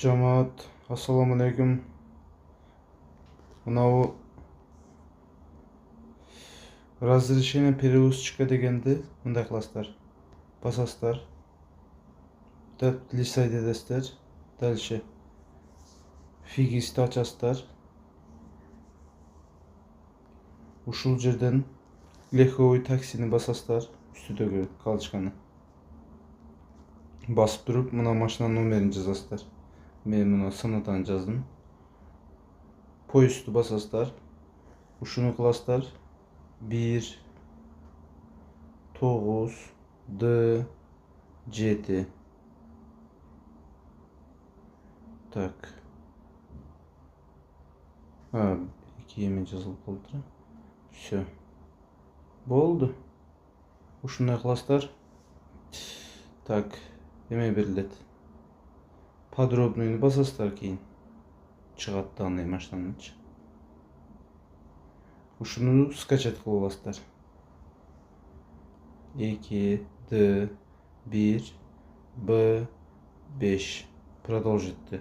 Жамаат, ассаламу алейкум. Мынау разрешение перевозчика дегенди мындай кыласыздар. Басасыздар. Листать эдесиздер. Дальше фигисти ачасыздар. Ушул жерден легковой таксини басасыздар. Үстүдөгү калычканы басып туруп, мына машинанын номерин жазасыздар. Мен мына сынатан жаздым. Поездду басасыздар. Ушуну кыласыздар. 1 9 D 7. Так. 2 эме жазылып калды. Все. Болду. Ушундай кыласыздар. Так, эме берилет. Подробныйны басасыздар, кийин чыгат данный машинанычы. Ушуну скачать кылып аласыздар. 2 D 1 B 5 продолжитти.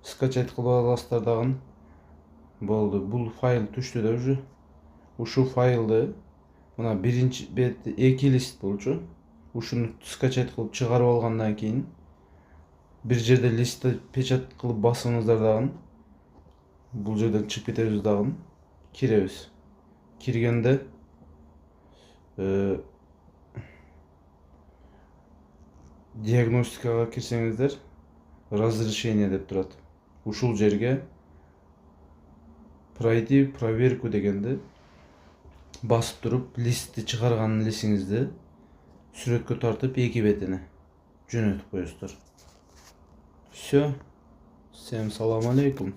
Скачать кылып аласыздар дагы. Болду. Бул файл түштү да уже. Ушул файлды мына биринчи бет 2 лист болчу. Ушуну скачать кылып чыгарып алгандан кийин бир жерде листти печать кылып басыңыздар дагы. Бул жерден чыгып кетебиз дагы. Киребиз. Киргенде диагностикага кирсеңиздер, разрешение деп турат. Ушул жерге пройти проверку дегенди басып туруп, листти чыгарган листиңизди сүрөткө тартып, 2 бетине жөнөтүп коесуздар. Все. Всем салам алейкум.